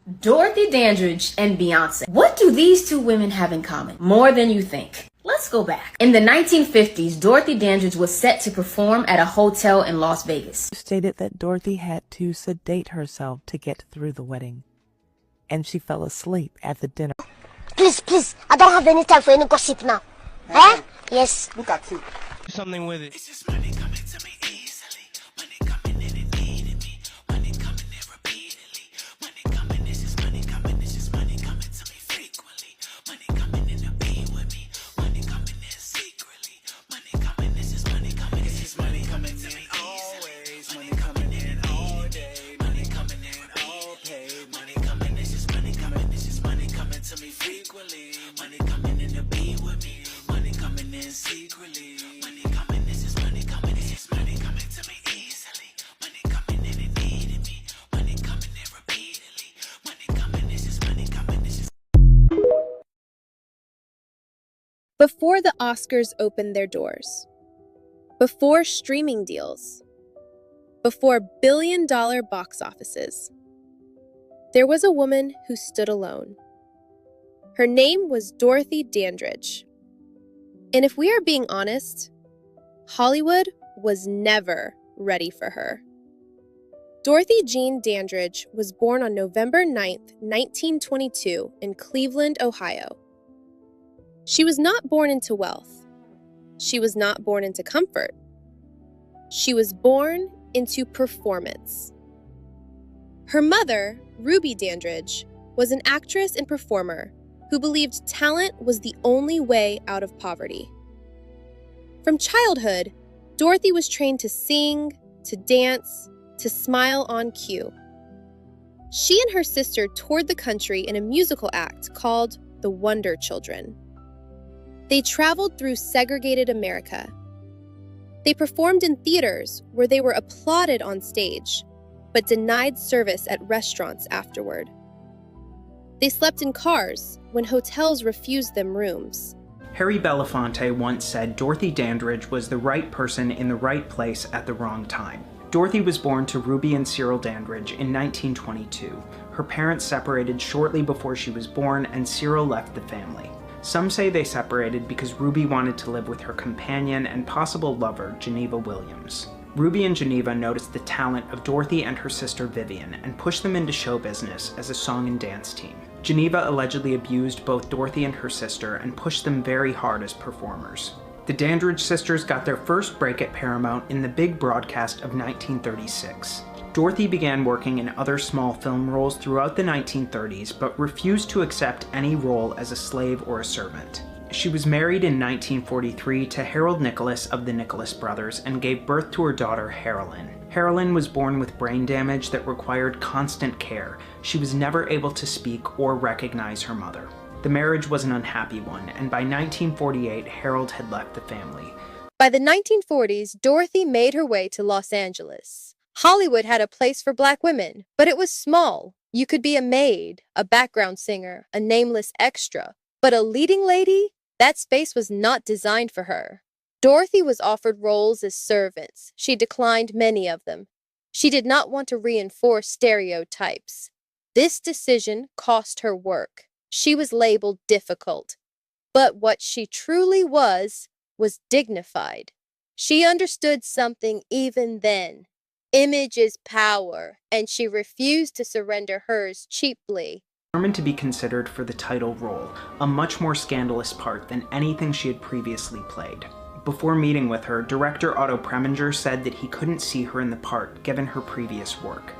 Dorothy Dandridge and Beyonce. What do these two women have in common? More than you think. Let's go back. In the 1950s, Dorothy Dandridge was set to perform at a hotel in Las Vegas. Stated that Dorothy had to sedate herself to get through the wedding, and she fell asleep at the dinner. Please, I don't have any time for any gossip now. Eh? Yes. Look at it. Do something with it. It's just money coming to me easily. Money coming in and needing me. Money coming in repeatedly. Money coming, it's just money coming. It's just money coming to me frequently. Money coming in to be with me. Money coming in secretly. Money coming, it's just money coming. It's just money coming to me always. Money coming in all day. Money coming in all paid. Money coming, it's just money coming. It's just money coming to me frequently. Money coming in to be with me. Money coming in secretly. Money coming, this is money coming. It's just money coming to me easily. Money coming in and needing me. Money coming in repeatedly. Money coming, this is money coming. This is. Before the Oscars opened their doors, before streaming deals, before billion-dollar box offices, there was a woman who stood alone. Her name was Dorothy Dandridge. And if we are being honest, Hollywood was never ready for her. Dorothy Jean Dandridge was born on November 9th, 1922 in Cleveland, Ohio. She was not born into wealth. She was not born into comfort. She was born into performance. Her mother, Ruby Dandridge, was an actress and performer who believed talent was the only way out of poverty. From childhood, Dorothy was trained to sing, to dance, to smile on cue. She and her sister toured the country in a musical act called The Wonder Children. They traveled through segregated America. They performed in theaters where they were applauded on stage, but denied service at restaurants afterward. They slept in cars when hotels refused them rooms. Harry Belafonte once said Dorothy Dandridge was the right person in the right place at the wrong time. Dorothy was born to Ruby and Cyril Dandridge in 1922. Her parents separated shortly before she was born, and Cyril left the family. Some say they separated because Ruby wanted to live with her companion and possible lover, Geneva Williams. Ruby and Geneva noticed the talent of Dorothy and her sister Vivian and pushed them into show business as a song and dance team. Geneva allegedly abused both Dorothy and her sister and pushed them very hard as performers. The Dandridge sisters got their first break at Paramount in the big broadcast of 1936. Dorothy began working in other small film roles throughout the 1930s, but refused to accept any role as a slave or a servant. She was married in 1943 to Harold Nicholas of the Nicholas brothers and gave birth to her daughter, Harolyn. Harolyn was born with brain damage that required constant care. She was never able to speak or recognize her mother. The marriage was an unhappy one, and by 1948, Harold had left the family. By the 1940s, Dorothy made her way to Los Angeles. Hollywood had a place for Black women, but it was small. You could be a maid, a background singer, a nameless extra. But a leading lady? That space was not designed for her. Dorothy was offered roles as servants. She declined many of them. She did not want to reinforce stereotypes. This decision cost her work. She was labeled difficult. But what she truly was dignified. She understood something even then. Image is power, and she refused to surrender hers cheaply. Determined to be considered for the title role, a much more scandalous part than anything she had previously played. Before meeting with her, director Otto Preminger said that he couldn't see her in the part, given her previous work.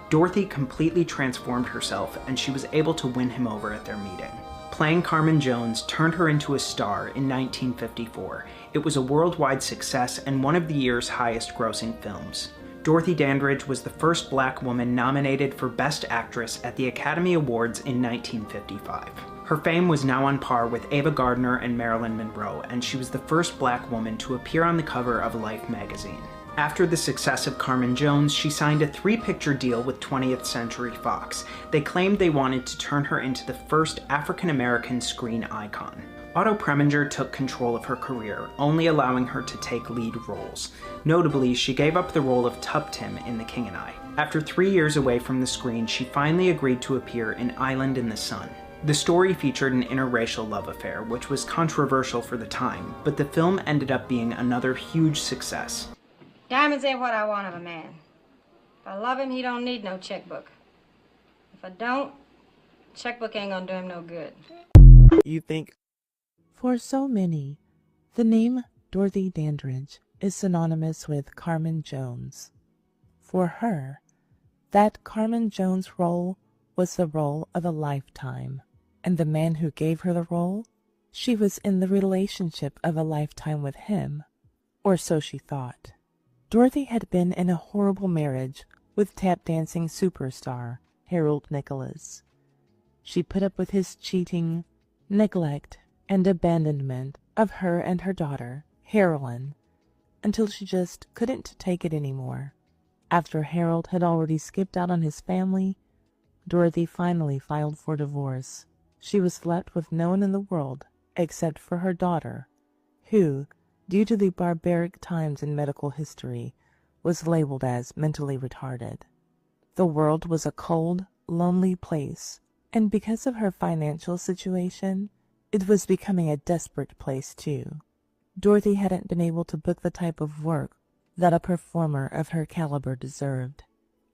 Dorothy completely transformed herself, and she was able to win him over at their meeting. Playing Carmen Jones turned her into a star in 1954. It was a worldwide success and one of the year's highest-grossing films. Dorothy Dandridge was the first Black woman nominated for Best Actress at the Academy Awards in 1955. Her fame was now on par with Ava Gardner and Marilyn Monroe, and she was the first Black woman to appear on the cover of Life magazine. After the success of Carmen Jones, she signed a 3-picture deal with 20th Century Fox. They claimed they wanted to turn her into the first African-American screen icon. Otto Preminger took control of her career, only allowing her to take lead roles. Notably, she gave up the role of Tuptim in The King and I. After 3 years away from the screen, she finally agreed to appear in Island in the Sun. The story featured an interracial love affair, which was controversial for the time, but the film ended up being another huge success. Diamonds ain't what I want of a man. If I love him, he don't need no checkbook. If I don't, checkbook ain't gonna do him no good. You think? For so many, the name Dorothy Dandridge is synonymous with Carmen Jones. For her, that Carmen Jones role was the role of a lifetime, and the man who gave her the role, she was in the relationship of a lifetime with him, or so she thought. Dorothy had been in a horrible marriage with tap-dancing superstar Harold Nicholas. She put up with his cheating, neglect, and abandonment of her and her daughter, Carolyn, until she just couldn't take it anymore. After Harold had already skipped out on his family, Dorothy finally filed for divorce. She was left with no one in the world except for her daughter, who, due to the barbaric times in medical history, was labeled as mentally retarded. The world was a cold, lonely place, and because of her financial situation, it was becoming a desperate place too. Dorothy hadn't been able to book the type of work that a performer of her caliber deserved,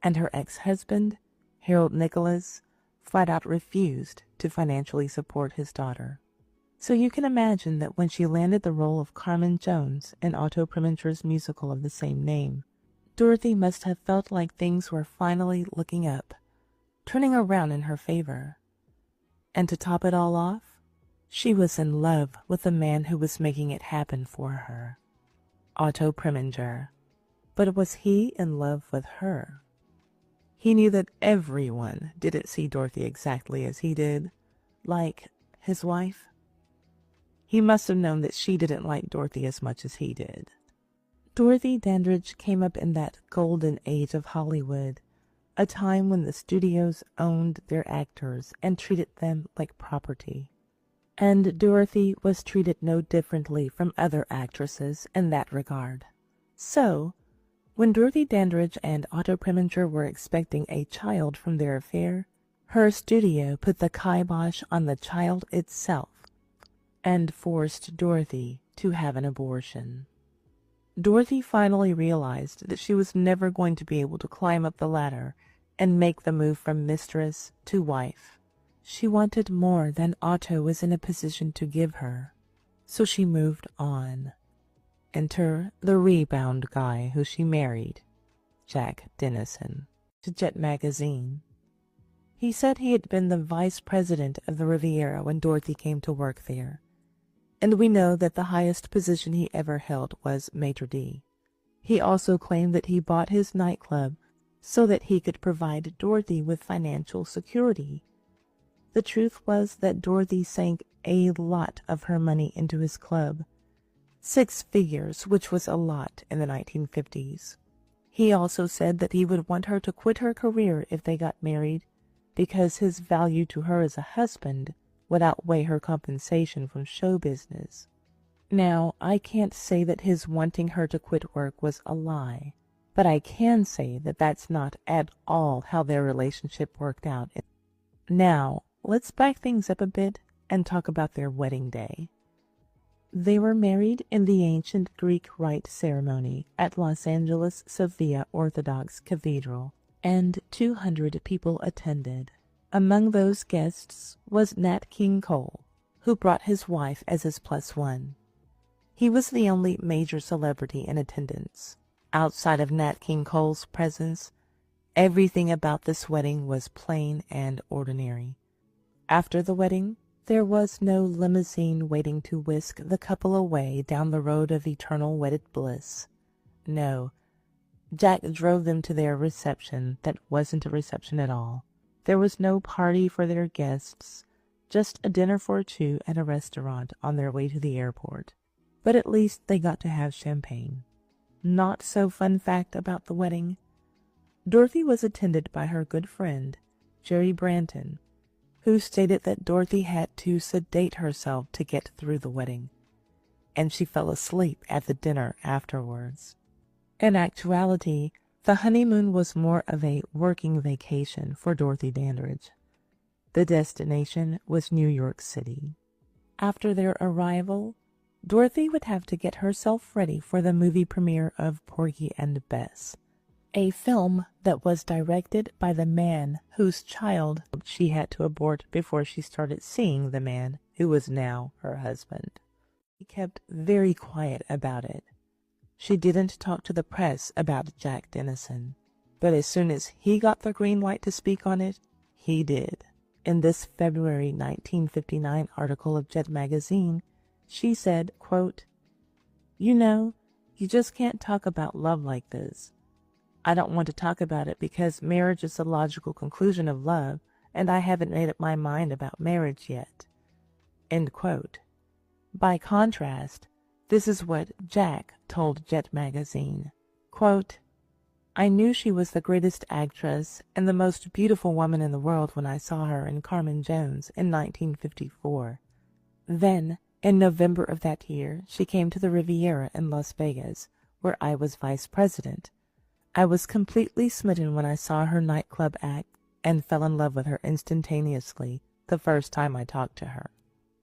and her ex-husband, Harold Nicholas, flat out refused to financially support his daughter. So you can imagine that when she landed the role of Carmen Jones in Otto Preminger's musical of the same name, Dorothy must have felt like things were finally looking up, turning around in her favor. And to top it all off, she was in love with the man who was making it happen for her, Otto Preminger. But was he in love with her? He knew that everyone didn't see Dorothy exactly as he did, like his wife. He must have known that she didn't like Dorothy as much as he did. Dorothy Dandridge came up in that golden age of Hollywood, a time when the studios owned their actors and treated them like property. And Dorothy was treated no differently from other actresses in that regard. So, when Dorothy Dandridge and Otto Preminger were expecting a child from their affair, her studio put the kibosh on the child itself and forced Dorothy to have an abortion. Dorothy finally realized that she was never going to be able to climb up the ladder and make the move from mistress to wife. She wanted more than Otto was in a position to give her, so she moved on. Enter the rebound guy who she married, Jack Dennison, to Jet magazine. He said he had been the vice president of the Riviera when Dorothy came to work there, and we know that the highest position he ever held was maitre d'. He also claimed that he bought his nightclub so that he could provide Dorothy with financial security. The truth was that Dorothy sank a lot of her money into his club, 6 figures, which was a lot in the 1950s. He also said that he would want her to quit her career if they got married, because his value to her as a husband would outweigh her compensation from show business. Now, I can't say that his wanting her to quit work was a lie, but I can say that that's not at all how their relationship worked out. Now, let's back things up a bit and talk about their wedding day. They were married in the ancient Greek rite ceremony at Los Angeles Sophia Orthodox Cathedral, and 200 people attended. Among those guests was Nat King Cole, who brought his wife as his +1. He was the only major celebrity in attendance. Outside of Nat King Cole's presence, everything about this wedding was plain and ordinary. After the wedding, there was no limousine waiting to whisk the couple away down the road of eternal wedded bliss. No, Jack drove them to their reception that wasn't a reception at all. There was no party for their guests, just a dinner for 2 at a restaurant on their way to the airport. But at least they got to have champagne. Not so fun fact about the wedding. Dorothy was attended by her good friend, Jerry Branton, who stated that Dorothy had to sedate herself to get through the wedding, and she fell asleep at the dinner afterwards. In actuality, The honeymoon was more of a working vacation for Dorothy Dandridge. The destination was New York City. After their arrival, Dorothy would have to get herself ready for the movie premiere of Porgy and Bess, a film that was directed by the man whose child she had to abort before she started seeing the man who was now her husband. She kept very quiet about it. She didn't talk to the press about Jack Dennison, but as soon as he got the green light to speak on it, he did. In this February 1959 article of Jet magazine, she said, quote, "You know, you just can't talk about love like this. I don't want to talk about it because marriage is the logical conclusion of love, and I haven't made up my mind about marriage yet." End quote. By contrast, this is what Jack told Jet magazine. Quote, "I knew she was the greatest actress and the most beautiful woman in the world when I saw her in Carmen Jones in 1954. Then, in November of that year, she came to the Riviera in Las Vegas, where I was vice president. I was completely smitten when I saw her nightclub act and fell in love with her instantaneously the first time I talked to her.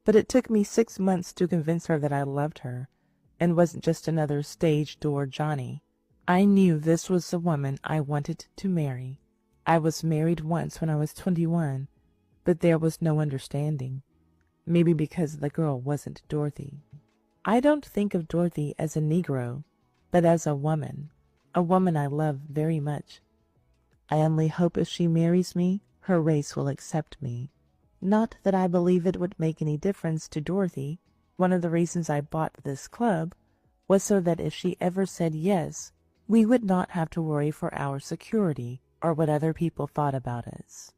But it took me 6 months to convince her that I loved her and wasn't just another stage door Johnny. I knew this was the woman I wanted to marry. I was married once when I was 21, but there was no understanding. Maybe because the girl wasn't Dorothy. I don't think of Dorothy as a Negro, but as a woman I love very much. I only hope if she marries me, her race will accept me. Not that I believe it would make any difference to Dorothy. One of the reasons I bought this club was so that if she ever said yes, we would not have to worry for our security or what other people thought about us.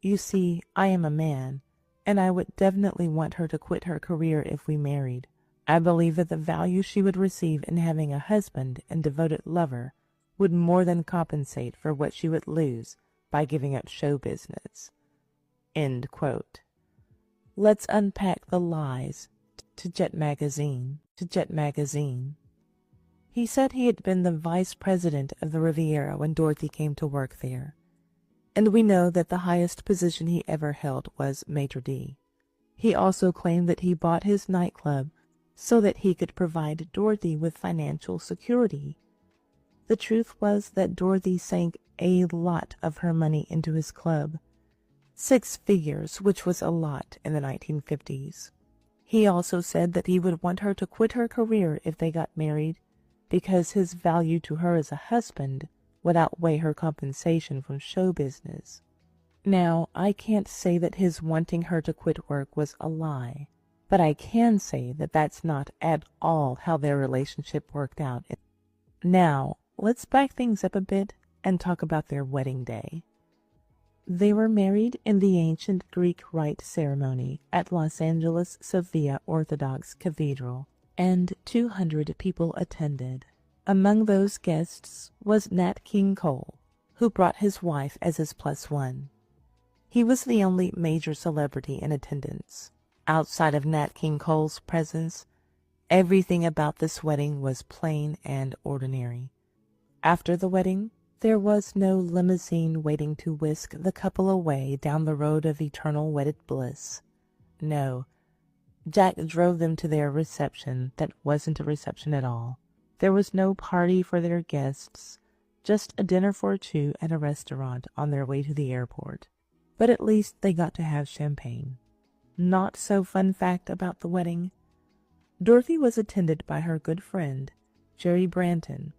You see, I am a man, and I would definitely want her to quit her career if we married. I believe that the value she would receive in having a husband and devoted lover would more than compensate for what she would lose by giving up show business." End quote. Let's unpack the lies to Jet magazine. He said he had been the vice president of the Riviera when Dorothy came to work there, and we know that the highest position he ever held was maitre d'. He also claimed that he bought his nightclub so that he could provide Dorothy with financial security. The truth was that Dorothy sank a lot of her money into his club, 6 figures, which was a lot in the 1950s. He also said that he would want her to quit her career if they got married, because his value to her as a husband would outweigh her compensation from show business. Now, I can't say that his wanting her to quit work was a lie, but I can say that that's not at all how their relationship worked out. Now, let's back things up a bit and talk about their wedding day. They were married in the ancient Greek rite ceremony at Los Angeles Sophia Orthodox Cathedral, and 200 people attended. Among those guests was Nat King Cole, who brought his wife as his +1. He was the only major celebrity in attendance. Outside of Nat King Cole's presence, everything about this wedding was plain and ordinary. After the wedding, there was no limousine waiting to whisk the couple away down the road of eternal wedded bliss. No, Jack drove them to their reception that wasn't a reception at all. There was no party for their guests, just a dinner for 2 at a restaurant on their way to the airport. But at least they got to have champagne. Not so fun fact about the wedding. Dorothy was attended by her good friend, Jerry Branton,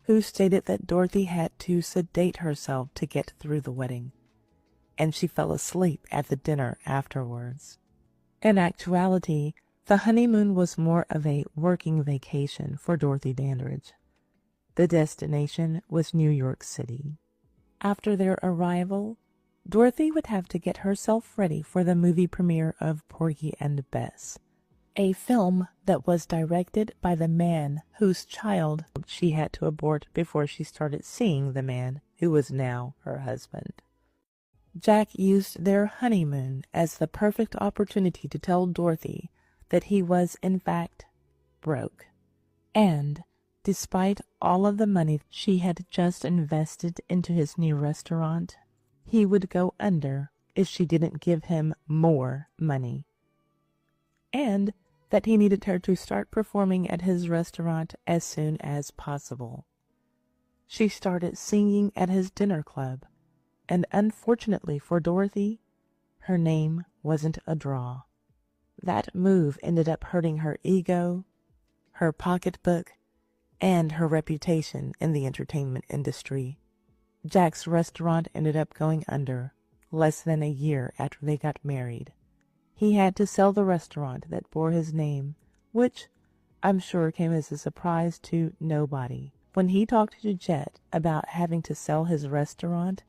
who stated that Dorothy had to sedate herself to get through the wedding, and she fell asleep at the dinner afterwards. In actuality, the honeymoon was more of a working vacation for Dorothy Dandridge. The destination was New York City. After their arrival, Dorothy would have to get herself ready for the movie premiere of Porgy and Bess, a film that was directed by the man whose child she had to abort before she started seeing the man who was now her husband. Jack used their honeymoon as the perfect opportunity to tell Dorothy that he was, in fact, broke, and Despite all of the money she had just invested into his new restaurant, he would go under if she didn't give him more money, and that he needed her to start performing at his restaurant as soon as possible. She started singing at his dinner club, and unfortunately for Dorothy, her name wasn't a draw. That move ended up hurting her ego, her pocketbook, and her reputation in the entertainment industry. Jack's restaurant ended up going under less than a year after they got married. He had to sell the restaurant that bore his name, which I'm sure came as a surprise to nobody. When he talked to Jet about having to sell his restaurant,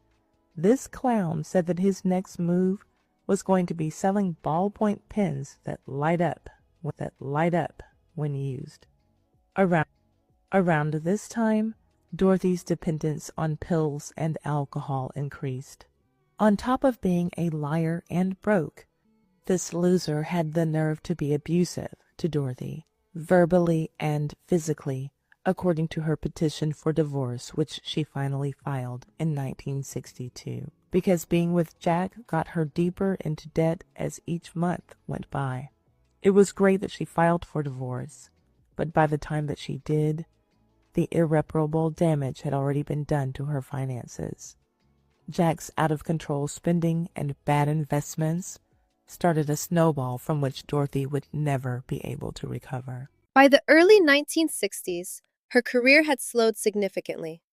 this clown said that his next move was going to be selling ballpoint pens that light up when used. Around this time, Dorothy's dependence on pills and alcohol increased. On top of being a liar and broke, this loser had the nerve to be abusive to Dorothy, verbally and physically, according to her petition for divorce, which she finally filed in 1962, because being with Jack got her deeper into debt as each month went by. It was great that she filed for divorce, but by the time that she did, the irreparable damage had already been done to her finances. Jack's out-of-control spending and bad investments started a snowball from which Dorothy would never be able to recover. By the early 1960s, her career had slowed significantly.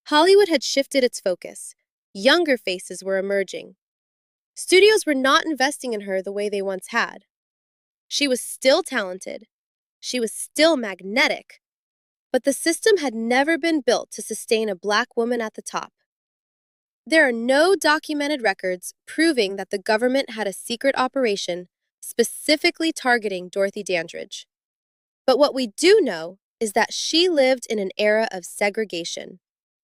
Hollywood had shifted its focus. Younger faces were emerging. Studios were not investing in her the way they once had. She was still talented. She was still magnetic. But the system had never been built to sustain a Black woman at the top. There are no documented records proving that the government had a secret operation specifically targeting Dorothy Dandridge. But what we do know is that she lived in an era of segregation,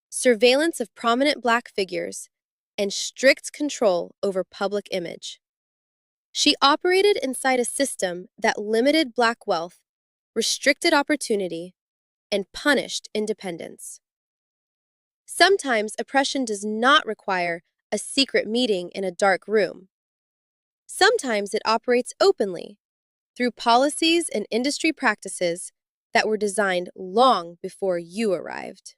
surveillance of prominent Black figures, and strict control over public image. She operated inside a system that limited Black wealth, restricted opportunity, and punished independence. Sometimes oppression does not require a secret meeting in a dark room. Sometimes it operates openly, through policies and industry practices that were designed long before you arrived.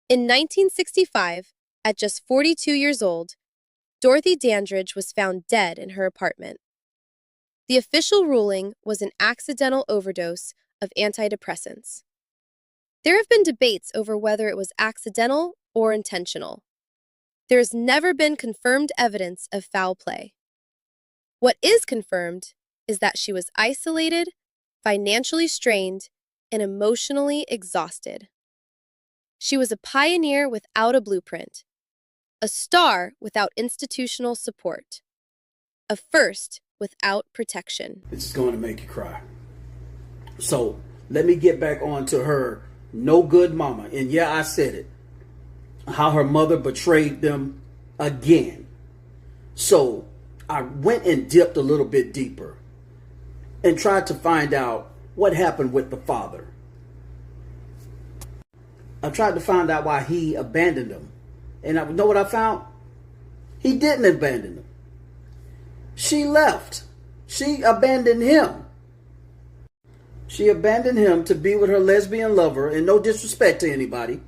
In 1965, at just 42 years old, Dorothy Dandridge was found dead in her apartment. The official ruling was an accidental overdose of antidepressants. There have been debates over whether it was accidental or intentional. There has never been confirmed evidence of foul play. What is confirmed is that she was isolated, financially strained, and emotionally exhausted. She was a pioneer without a blueprint, a star without institutional support, a first without protection. It's going to make you cry. So let me get back on to her no good mama. And yeah, I said it. How her mother betrayed them again. So I went and dipped a little bit deeper and tried to find out what happened with the father. I tried to find out why he abandoned them. And you know what I found? He didn't abandon them. She left. She abandoned him. She abandoned him to be with her lesbian lover, and no disrespect to anybody.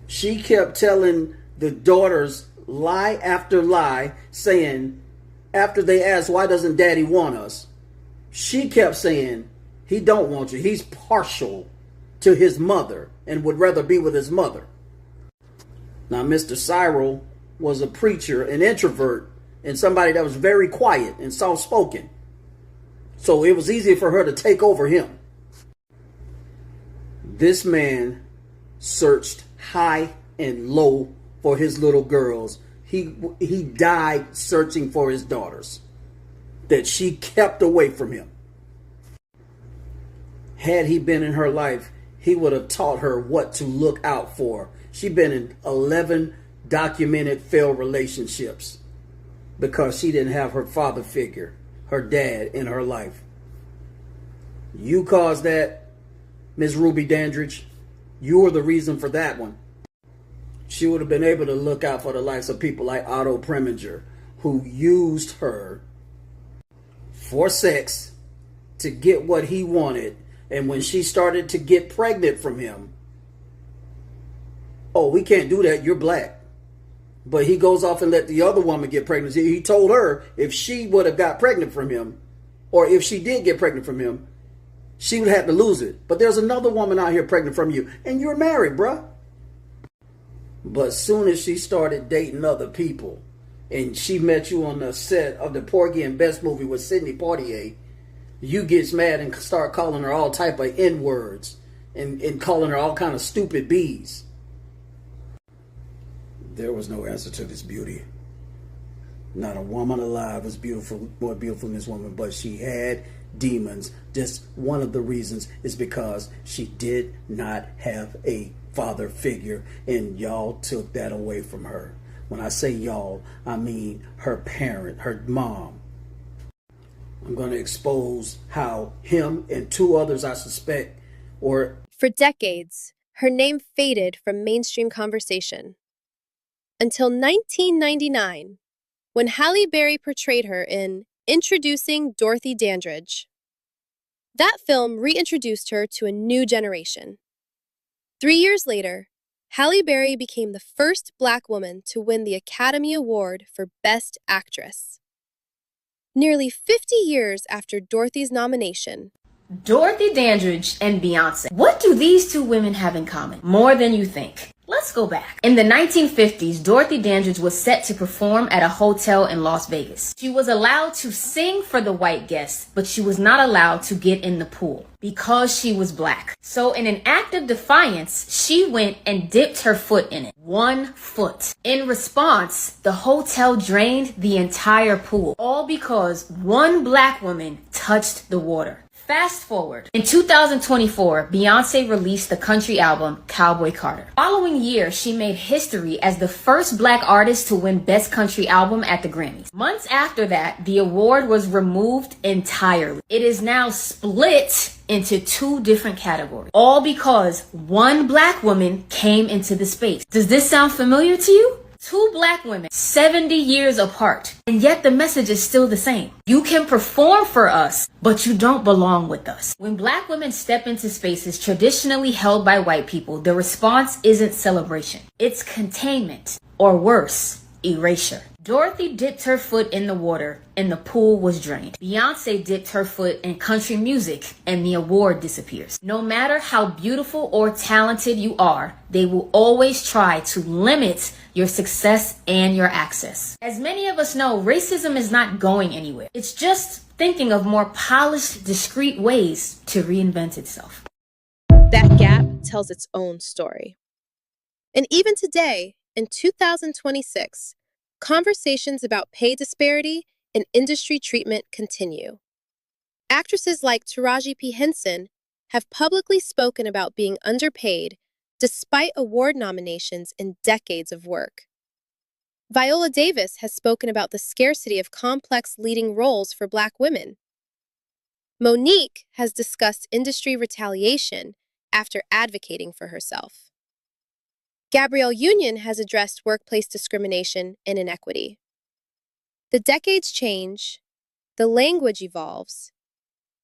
She kept telling the daughters lie after lie, saying, after they asked, why doesn't daddy want us? She kept saying, he don't want you. He's partial to his mother and would rather be with his mother. Now, Mr. Cyril was a preacher, an introvert, and somebody that was very quiet and soft-spoken. So it was easier for her to take over him. This man searched high and low for his little girls. He died searching for his daughters that she kept away from him. Had he been in her life, he would have taught her what to look out for. She'd been in 11 documented failed relationships because she didn't have her father figure, her dad, in her life. You caused that, Miss Ruby Dandridge. You were the reason for that one. She would have been able to look out for the likes of people like Otto Preminger, who used her for sex to get what he wanted. And when she started to get pregnant from him, oh, we can't do that, you're black. But he goes off and let the other woman get pregnant. He told her if she would have got pregnant from him, or if she did get pregnant from him, she would have to lose it. But there's another woman out here pregnant from you, and you're married, bruh. But soon as she started dating other people, and she met you on the set of the Porgy and Bess movie with Sidney Poitier, you gets mad and start calling her all type of N-words and calling her all kind of stupid B's. There was no answer to this beauty. Not a woman alive was beautiful, more beautiful than this woman, but she had demons. Just one of the reasons is because she did not have a father figure, and y'all took that away from her. When I say y'all, I mean her parent, her mom. I'm going to expose how him and two others I suspect or... For decades, her name faded from mainstream conversation. Until 1999, when Halle Berry portrayed her in Introducing Dorothy Dandridge. That film reintroduced her to a new generation. 3 years later, Halle Berry became the first Black woman to win the Academy Award for Best Actress. Nearly 50 years after Dorothy's nomination, Dorothy Dandridge and Beyonce. What do these two women have in common? More than you think. Let's go back. In the 1950s, Dorothy Dandridge was set to perform at a hotel in Las Vegas. She was allowed to sing for the white guests, but she was not allowed to get in the pool because she was black. So in an act of defiance, she went and dipped her foot in it. 1 foot. In response, the hotel drained the entire pool, all because one black woman touched the water. Fast forward. In 2024, Beyonce released the country album Cowboy Carter. Following year, she made history as the first black artist to win Best Country Album at the Grammys. Months after that, the award was removed entirely. It is now split into 2 different categories, all because one black woman came into the space. Does this sound familiar to you? 2 black women, 70 years apart, and yet the message is still the same. You can perform for us, but you don't belong with us. When black women step into spaces traditionally held by white people, the response isn't celebration. It's containment, or worse, erasure. Dorothy dipped her foot in the water and the pool was drained. Beyonce dipped her foot in country music and the award disappears. No matter how beautiful or talented you are, they will always try to limit your success and your access. As many of us know, racism is not going anywhere. It's just thinking of more polished, discreet ways to reinvent itself. that gap tells its own story. And even today, in 2026, conversations about pay disparity and industry treatment continue. Actresses like Taraji P. Henson have publicly spoken about being underpaid despite award nominations and decades of work. Viola Davis has spoken about the scarcity of complex leading roles for Black women. Monique has discussed industry retaliation after advocating for herself. Gabrielle Union has addressed workplace discrimination and inequity. The decades change, the language evolves,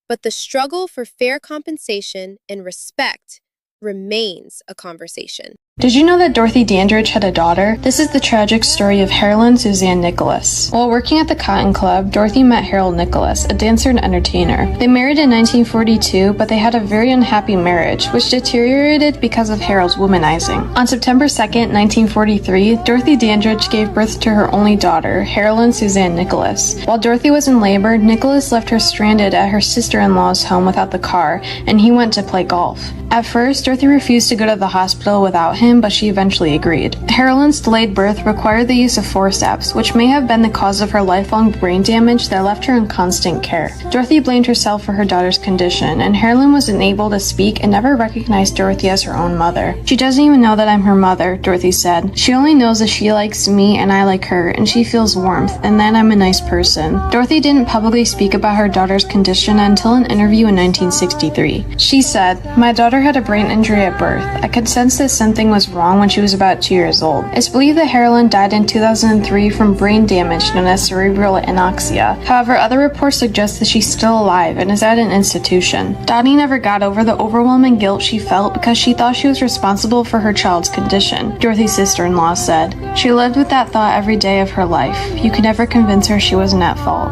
but the struggle for fair compensation and respect remains a conversation. Did you know that Dorothy Dandridge had a daughter? This is the tragic story of Harold Suzanne Nicholas. While working at the Cotton Club, Dorothy met Harold Nicholas, a dancer and entertainer. They married in 1942, but they had a very unhappy marriage, which deteriorated because of Harold's womanizing. On September 2nd, 1943, Dorothy Dandridge gave birth to her only daughter, Harold Suzanne Nicholas. While Dorothy was in labor, Nicholas left her stranded at her sister-in-law's home without the car, and he went to play golf. At first, Dorothy refused to go to the hospital without him, him, but she eventually agreed. Carolyn's delayed birth required the use of forceps, which may have been the cause of her lifelong brain damage that left her in constant care. Dorothy blamed herself for her daughter's condition, and Carolyn was unable to speak and never recognized Dorothy as her own mother. She doesn't even know that I'm her mother, Dorothy said. She only knows that she likes me and I like her, and she feels warmth, and that I'm a nice person. Dorothy didn't publicly speak about her daughter's condition until an interview in 1963. She said, "My daughter had a brain injury at birth. I could sense that something was wrong when she was about 2 years old. It's believed that Carolyn died in 2003 from brain damage known as cerebral anoxia. However, other reports suggest that she's still alive and is at an institution." Dottie never got over the overwhelming guilt she felt because she thought she was responsible for her child's condition, Dorothy's sister-in-law said. She lived with that thought every day of her life. You could never convince her she wasn't at fault.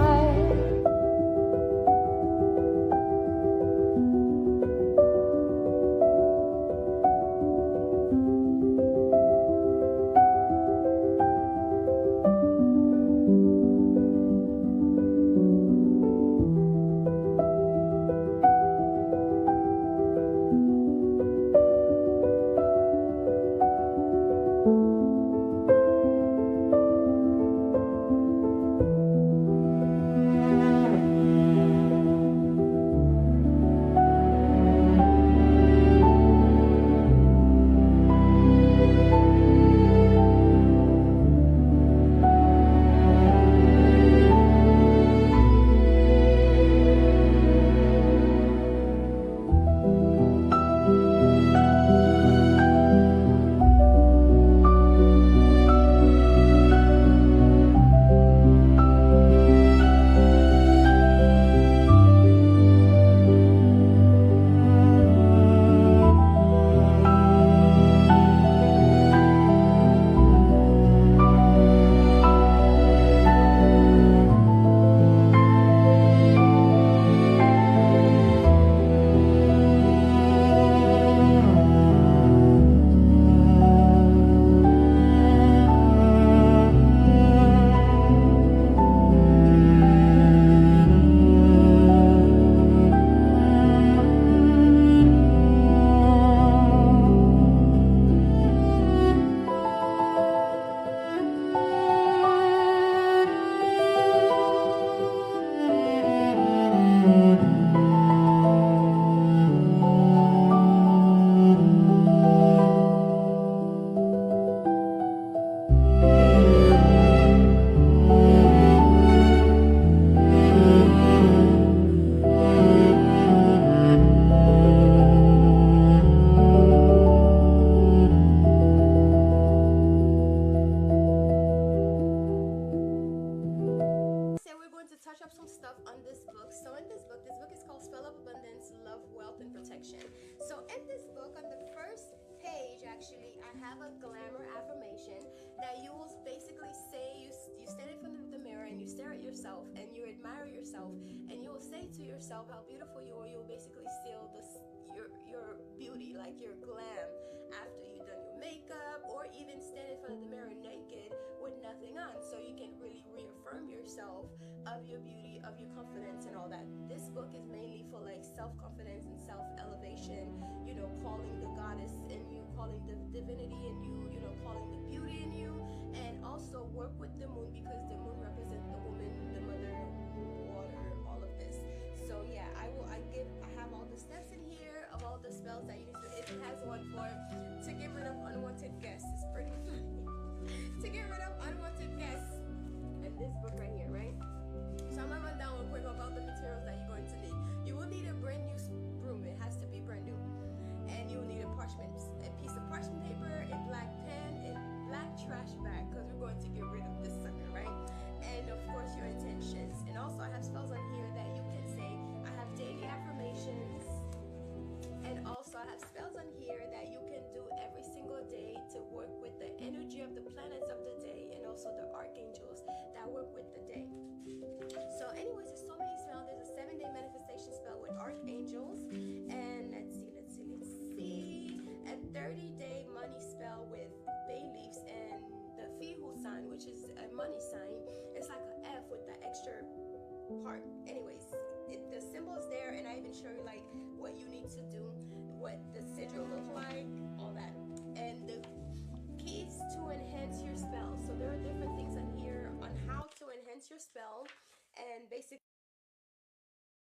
how beautiful you are. You'll basically seal your beauty, like your glam, after you've done your makeup, or even stand in front of the mirror naked with nothing on, so you can really reaffirm yourself of your beauty, of your confidence, and all that. This book is mainly for like self-confidence and self-elevation, you know, calling the goddess in you, calling the divinity in you, you know, calling the beauty in you, and also work with the moon, because the moon represents the woman, the mother, water, all of this. So yeah, I have all the steps in here of all the spells that you need to do. It has one for to get rid of unwanted guests. It's pretty funny. To get rid of unwanted guests. And this book right here, right? So I'm gonna run down real quick about the materials that you're going to need. You will need a brand new broom. It has to be brand new. And you will need a piece of parchment paper, a black pen, a black trash bag, because we're going to get rid of this sucker, right? And of course your intentions. And also I have spells on here that you can say. I have daily affirmations. And also I have spells on here that you can do every single day to work with the energy of the planets of the day, and also the archangels that work with the day. So anyways, there's so many spells. There's a 7-day manifestation spell with archangels, and let's see, a 30-day money spell with bay leaves and the Fihu sign, which is a money sign. It's like an F with the extra part. Anyways, the symbol is there, and I even show you like what you need to do, what the sigil looks like, all that. And the film, and basically